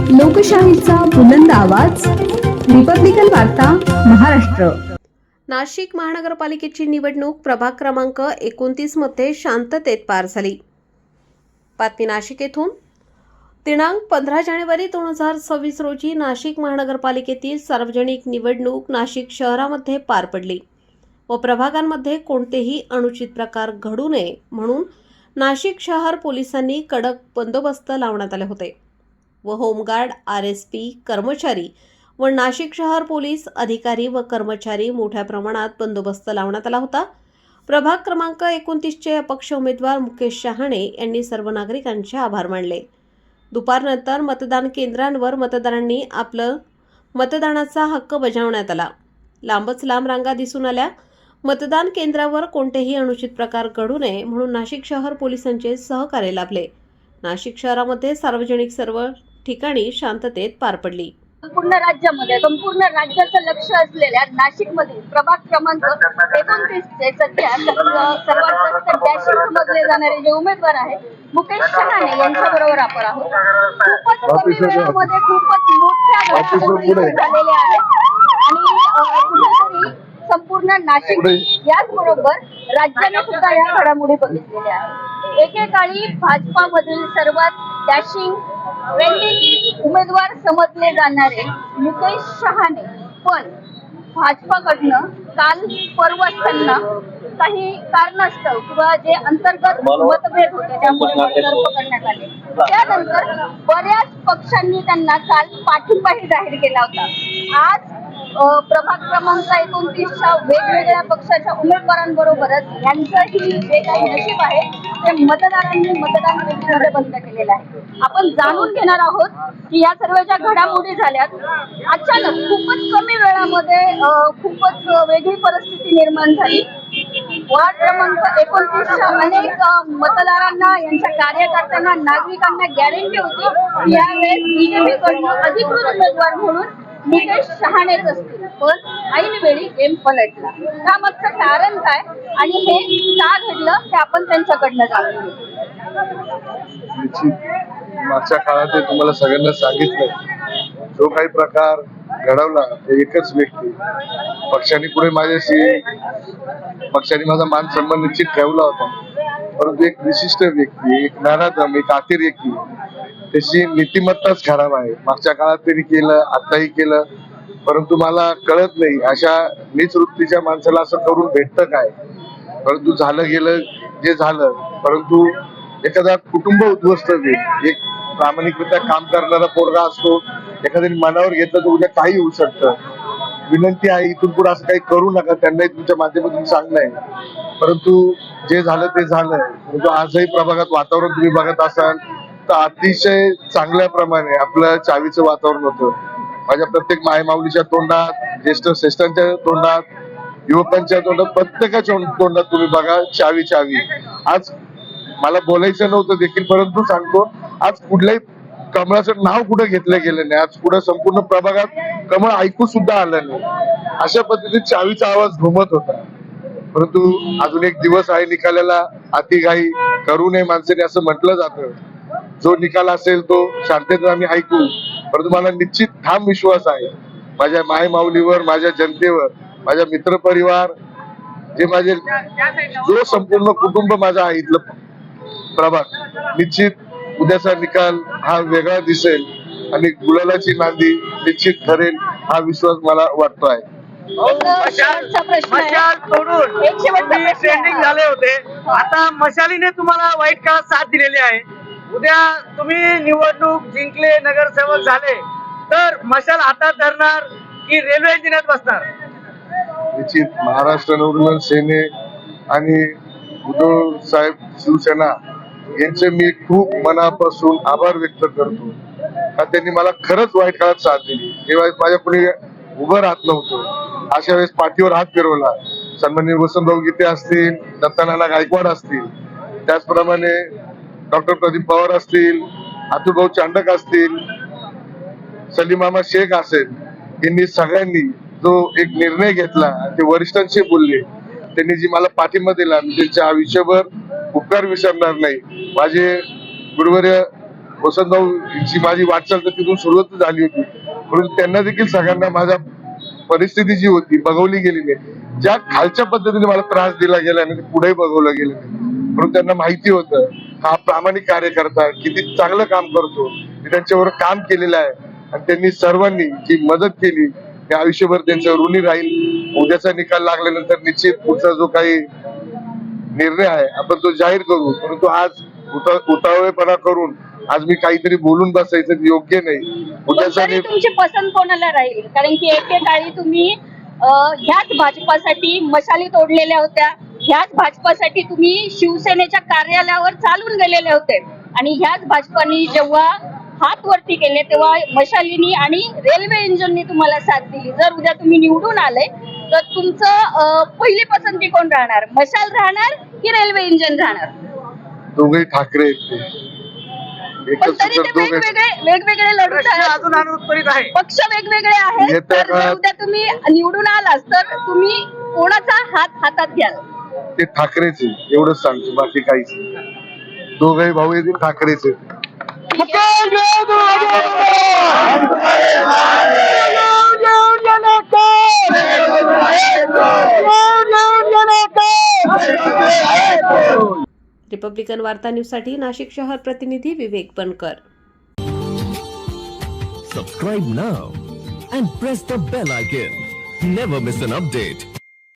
लोकशाहीचा बुलंद आवाज, रिपब्लिकन वार्ता, महाराष्ट्र। नाशिक महानगरपालिकेची निवडणूक प्रभाग क्रमांक 29 मध्ये शांततेत पार झाली। बातमी नाशिक येथून। दिनांक 15 जानेवारी 2026 रोजी नाशिक महानगरपालिकेतील सार्वजनिक निवडणूक नाशिक शहरामध्ये पार पडली व प्रभागांमध्ये कोणतेही अनुचित प्रकार घडू नये म्हणून नाशिक शहर पोलिसांनी कडक बंदोबस्त लावण्यात आले होते व होमगार्ड, RSP कर्मचारी व नाशिक शहर पोलीस अधिकारी व कर्मचारी मोठ्या प्रमाणात बंदोबस्त लावण्यात आला होता। प्रभाग क्रमांक 29 चे अपक्ष उमेदवार मुकेश शहाणे यांनी सर्व नागरिकांचे आभार मानले। दुपारनंतर मतदान केंद्रांवर मतदारांनी आपला मतदानाचा हक्क बजावण्यात आला। लांबच लांब रांगा दिसून आल्या। मतदान केंद्रावर कोणतेही अनुचित प्रकार घडू नये म्हणून नाशिक शहर पोलिसांचे सहकार्य लाभले। नाशिक शहरामध्ये सार्वजनिक सर्व ठिकाणी शांततेत पार पडली। संपूर्ण राज्याचं लक्ष असलेल्या नाशिकमधील प्रभाग क्रमांक 29 चे सध्या सर्वात जास्त डॅशिंग समजले जाणारे जे उमेदवार आहेत मुकेश शहाणे यांच्याबरोबर आपण आहोत। खूपच कमी वेळामध्ये खूपच मोठ्या घडामोडी झालेल्या आहेत आणि कुठेतरी संपूर्ण नाशिक याचबरोबर राज्याने सुद्धा या घडामोडी बघितलेल्या आहेत। एकेकाळी भाजपामधील सर्वात डॅशिंग ट्रेंडिंग उमेदवार समजले जाणारे मुकेश शहाणे पण भाजपाकडनं काल परवा असताना काही कारणास्तव किंवा जे अंतर्गत मतभेद होते त्यामुळे सर्व करण्यात आले। त्यानंतर बऱ्याच पक्षांनी त्यांना काल पाठिंबाही जाहीर केला होता। आज प्रभाग क्रमांक 29च्या वेगवेगळ्या पक्षाच्या उमेदवारांबरोबरच यांचंही जे काही नशीब आहे ते मतदारांनी मतदान पेटीमध्ये बंद केलेलं आहे। आपण जाणून घेणार आहोत की या सर्व ज्या घडामोडी झाल्यात अचानक खूपच कमी वेळामध्ये खूपच वेगळी परिस्थिती निर्माण झाली। वार्ड क्रमांक 29च्या अनेक मतदारांना, यांच्या कार्यकर्त्यांना, नागरिकांना गॅरंटी होती की यावेळेस बीजेपीकडून अधिकृत उमेदवार म्हणून मुकेश शहाणेच असतील, पण ऐनवेळी गेम पलटला। त्यामागचं कारण काय आणि हे का घडलं ते आपण त्यांच्याकडनं जाणून घेऊ। मागच्या काळात तुम्हाला सगळ्यांना सांगितलं जो काही प्रकार घडवला ते एकच व्यक्ती पक्षाने पुढे पक्षाने माझा मान सन्मान निश्चित ठेवला होता, परंतु एक विशिष्ट व्यक्ती, एक नराधम, एक अतिरेकी, त्याची नीतिमत्ताच खराब आहे। मागच्या काळात त्यांनी केलं, आताही केलं, परंतु मला कळत नाही अशा नीच वृत्तीच्या माणसाला असं करून भेटतं काय। परंतु झालं गेलं जे झालं, परंतु एखादा कुटुंब उद्ध्वस्त होईल। एक प्रामाणिकरित्या काम करणारा पोरगा असतो, एखाद्याने मनावर घेतलं तर उद्या काही होऊ शकतं। विनंती आहे इथून पुढे असं काही करू नका, त्यांनाही तुमच्या माध्यमातून सांगणं आहे। परंतु जे झालं ते झालं, परंतु आजही प्रभागात वातावरण तुम्ही बघत असाल तर अतिशय चांगल्या प्रमाणे आपलं चावीचं वातावरण होतं। माझ्या प्रत्येक मायमाऊलीच्या तोंडात, ज्येष्ठ श्रेष्ठांच्या तोंडात, युवकांच्या तोंडात, प्रत्येकाच्या तोंडात तुम्ही बघा चावी चावी। आज मला बोलायचं नव्हतं देखील, परंतु सांगतो आज कुठल्याही कमळाचं नाव कुठे घेतलं गेलं नाही। आज पुढे संपूर्ण प्रभागात कमळ ऐकू सुद्धा आलं नाही। अशा पद्धतीने चावीचा आवाज घुमत होता। परंतु अजून एक दिवस आहे निकालाला, अतिघाई करू नये माणसाने असं म्हटलं जातं। जो निकाल असेल तो शांततेत आम्ही ऐकू, परंतु मला निश्चित ठाम विश्वास आहे माझ्या माय माऊलीवर, माझ्या जनतेवर, माझ्या मित्रपरिवार, जे माझे जो संपूर्ण कुटुंब माझा आहे इथलं प्रभाग, निश्चित उद्याचा निकाल हा वेगळा दिसेल आणि गुलालाची नांदी निश्चित ठरेल हा विश्वास मला वाटतो आहे। मशाल तोडून तुम्ही ट्रेंडिंग झाले होते, आता मशालीने तुम्हाला वाईट काळात साथ दिलेली आहे। उद्या तुम्ही निवडणूक जिंकले, नगरसेवक झाले तर मशाल हातात धरणार की रेल्वे इंजिनात बसणार? निश्चित महाराष्ट्र नवनिर्माण सेने आणि उद्धव साहेब शिवसेना यांचे मी खूप मनापासून आभार व्यक्त करतो। त्यांनी मला खरंच वाईट काळात साथ दिली, तेव्हा माझ्या पुढे उभं राहत नव्हतं। अशा वेळेस पाठीवर हात फिरवला। सन्माननीय वसंतभाऊ गीते असतील, दत्तानाना गायकवाड असतील, त्याचप्रमाणे डॉक्टर प्रदीप पवार असतील, अतुलभाऊ चांडक असतील, सलीमामा शेख असेल, यांनी सगळ्यांनी जो एक निर्णय घेतला ते वरिष्ठांशी बोलले, त्यांनी जी मला पाठिंबा दिला, मी त्यांच्या आयुष्यभर उपकार विसरणार नाही। माझे गुरुवर्य वसंतभाऊ यांची माझी वाटचाल तर तिथून सुरुवात झाली होती, परंतु त्यांना देखील सगळ्यांना माझ्या परिस्थिती जी होती बघवली गेली नाही. ज्या खालच्या पद्धतीने मला त्रास दिला गेला आणि पुढे बघवलं गेलं नाही, परंतु त्यांना माहिती होतं हा प्रामाणिक कार्यकर्ता किती चांगलं काम करतो. मी त्यांच्यावर काम केलेलं आहे आणि त्यांनी सर्वांनी जी मदत केली ते आयुष्यभर त्यांचं ऋणी राहील. उद्याचा निकाल लागल्यानंतर निश्चित पुढचा जो काही निर्णय आहे आपण तो जाहीर करू, परंतु आज उतावळेपणा करून आज मी काहीतरी बोलून बसायचं योग्य नाही. उद्याचा तरी तुमची पसंत कोणाला राहील? कारण की एकेकाळी तुम्ही ह्याच भाजपासाठी मशाली तोडलेल्या होत्या, ह्याच भाजपासाठी तुम्ही शिवसेनेच्या कार्यालयावर चालून गेलेले होते आणि ह्याच भाजपाने जेव्हा हात वरती केले तेव्हा मशालीनी आणि रेल्वे इंजिननी तुम्हाला साथ दिली. जर उद्या तुम्ही निवडून आले तर तुमचं पहिली पसंती कोण राहणार? मशाल राहणार की रेल्वे इंजिन राहणार? दोघे ठाकरे आहेत ते. पण एकच तरी तर ते दोघे वेगवेगळे लढत प्रश्न आहेत, अजून अनुत्तरित आहे. पक्ष वेगवेगळे आहेत. येत्या तर जर उद्या तुम्ही निवडून आलात तर तुम्ही कोणाचा हात हातात घ्याल? ते ठाकरेच आहे एवढंच सांगतो, बाकी काहीच नाही. दोघे भाऊ येतील ठाकरेच आहेत. रिपब्लिकन वार्ता न्यूजसाठी नाशिक शहर प्रतिनिधी विवेक बनकर. Subscribe now and press the bell icon. Never miss an update.